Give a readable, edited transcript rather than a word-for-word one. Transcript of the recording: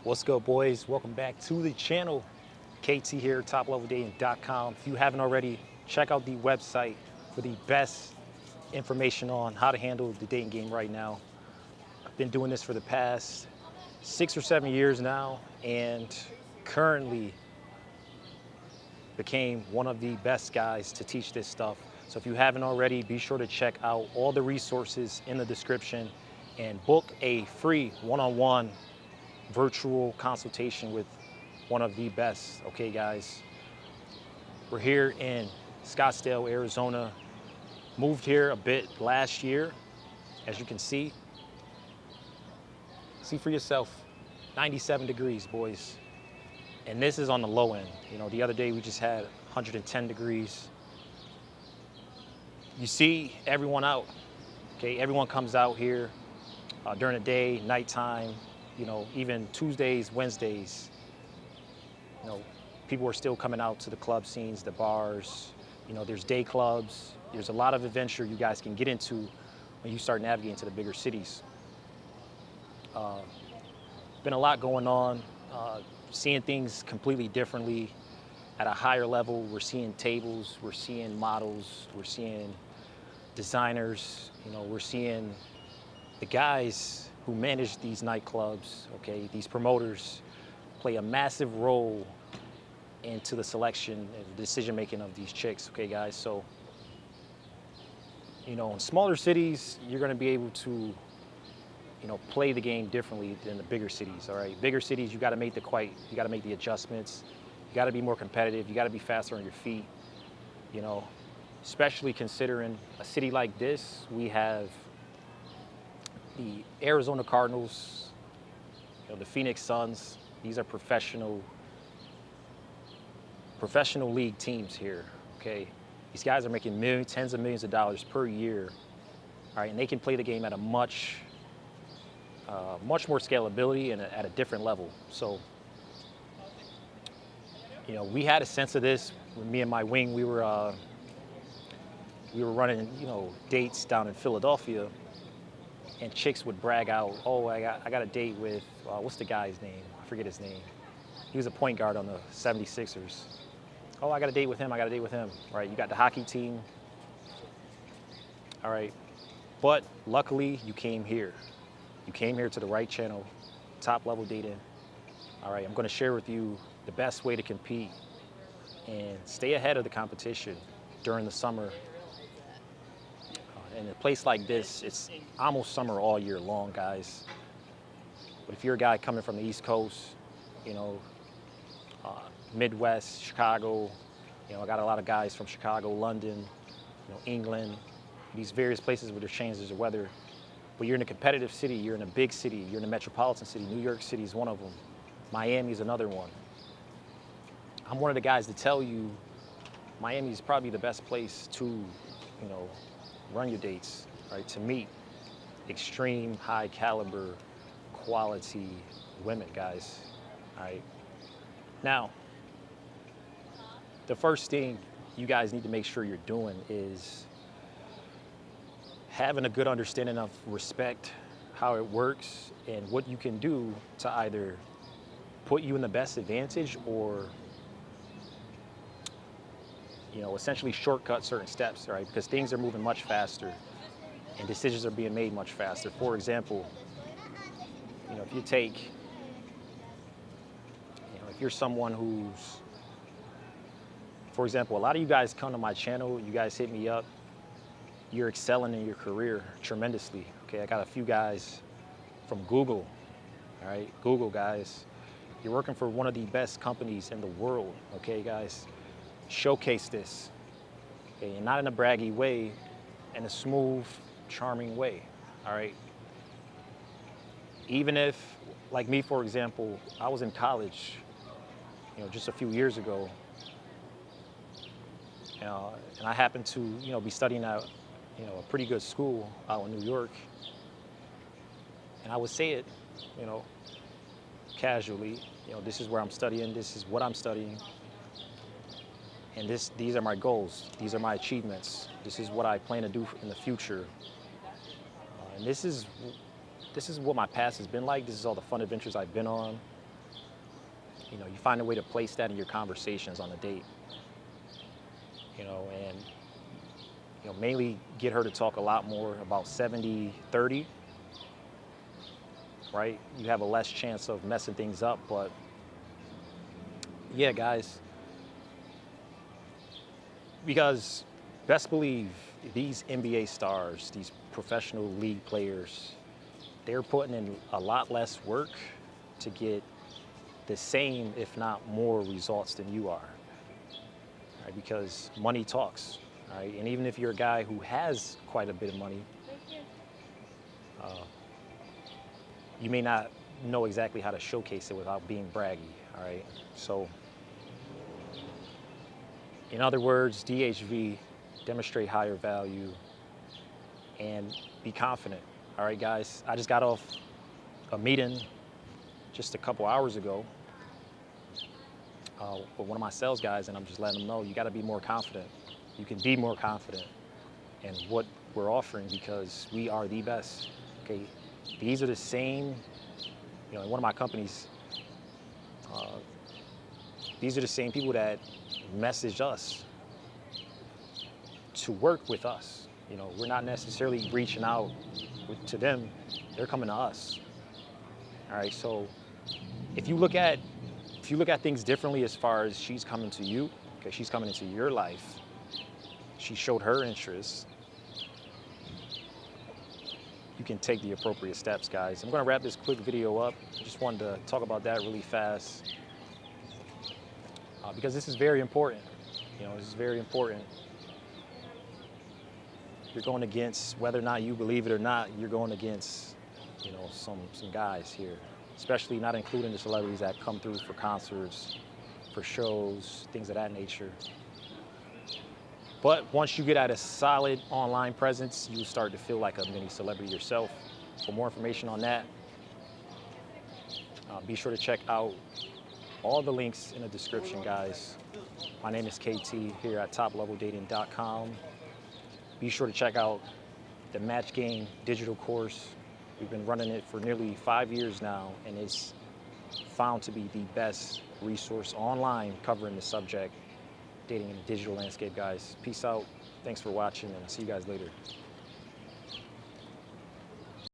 What's good, boys? Welcome back to the channel. KT here, topleveldating.com. If you haven't already, check out the website for the best information on how to handle the dating game right now. I've been doing this for the past 6 or 7 years now, and currently became one of the best guys to teach this stuff. So if you haven't already, be sure to check out all the resources in the description and book a free one-on-one virtual consultation with one of the best. Okay, guys, we're here in Scottsdale, Arizona. Moved here a bit last year, as you can see. See for yourself, 97 degrees, boys. And this is on the low end. You know, the other day we just had 110 degrees. You see everyone out, okay? Everyone comes out here during the day, nighttime, you know, even Tuesdays, Wednesdays. You know, people are still coming out to the club scenes, the bars. You know, there's day clubs. There's a lot of adventure you guys can get into when you start navigating to the bigger cities. Been a lot going on, seeing things completely differently at a higher level. We're seeing tables, we're seeing models, we're seeing designers, you know, we're seeing the guys who manage these nightclubs, okay, these promoters play a massive role into the selection and decision making of these chicks, okay, guys? So, you know, in smaller cities, you're gonna be able to, you know, play the game differently than the bigger cities, all right? Bigger cities, you gotta make the adjustments, you gotta be more competitive, you gotta be faster on your feet, you know, especially considering a city like this. We have the Arizona Cardinals, you know, the Phoenix Suns. These are professional league teams here, okay? These guys are making tens of millions of dollars per year, all right? And they can play the game at a much more scalability and at a different level. So, you know, we had a sense of this when me and my wing, we were running, you know, dates down in Philadelphia. And chicks would brag out, oh, I got a date with, what's the guy's name? I forget his name. He was a point guard on the 76ers. Oh, I got a date with him, I got a date with him. Right, you got the hockey team. All right, but luckily you came here. You came here to the right channel, Top Level Dating. All right, I'm gonna share with you the best way to compete and stay ahead of the competition during the summer. In a place like this, it's almost summer all year long, guys. But if you're a guy coming from the East Coast, you know, Midwest, Chicago, you know, I got a lot of guys from Chicago, London, you know, England, these various places where there's changes of weather. But you're in a competitive city, you're in a big city, you're in a metropolitan city. New York City is one of them. Miami is another one. I'm one of the guys to tell you, Miami is probably the best place to, you know, run your dates, right? To meet extreme, high caliber, quality women, guys, all right? Now, the first thing you guys need to make sure you're doing is having a good understanding of respect, how it works, and what you can do to either put you in the best advantage or, you know, essentially shortcut certain steps, right? Because things are moving much faster and decisions are being made much faster. For example, you know, if you take, you know, if you're someone who's, for example, a lot of you guys come to my channel, you guys hit me up, you're excelling in your career tremendously, okay? I got a few guys from Google, all right? Google, guys. You're working for one of the best companies in the world, okay, guys? Showcase this, okay? And not in a braggy way, in a smooth, charming way, all right? Even if, like me, for example, I was in college, you know, just a few years ago, and I happened to, you know, be studying at, you know, a pretty good school out in New York, and I would say it, you know, casually, you know, this is where I'm studying, this is what I'm studying, and these are my goals, these are my achievements, this is what I plan to do in the future, and this is what my past has been like. This is all the fun adventures I've been on. You find a way to place that in your conversations on a date, and mainly get her to talk a lot more about 70-30, right? You have a less chance of messing things up. But yeah, guys, because best believe these NBA stars, these professional league players, they're putting in a lot less work to get the same, if not more, results than you are, right? Because money talks, right? And even if you're a guy who has quite a bit of money, you may not know exactly how to showcase it without being braggy, all right? So, in other words, DHV, demonstrate higher value and be confident, all right, guys? I just got off a meeting just a couple hours ago with one of my sales guys, and I'm just letting them know you got to be more confident. You can be more confident in what we're offering because we are the best. Okay, these are the same. In one of my companies, these are the same people that message us to work with us. We're not necessarily reaching out to them; they're coming to us. All right, so if you look at things differently as far as she's coming to you, okay, she's coming into your life, she showed her interest, you can take the appropriate steps, guys. I'm gonna wrap this quick video up. Just wanted to talk about that really fast because this is very important. This is very important. You're going against, whether or not you believe it or not, you're going against, some guys here, especially not including the celebrities that come through for concerts, for shows, things of that nature. But once you get at a solid online presence, you start to feel like a mini celebrity yourself. For more information on that, be sure to check out all the links in the description, guys. My name is KT here at topleveldating.com. Be sure to check out the Match Game digital course. We've been running it for nearly 5 years now, and it's found to be the best resource online covering the subject, dating in the digital landscape, guys. Peace out. Thanks for watching, and I'll see you guys later.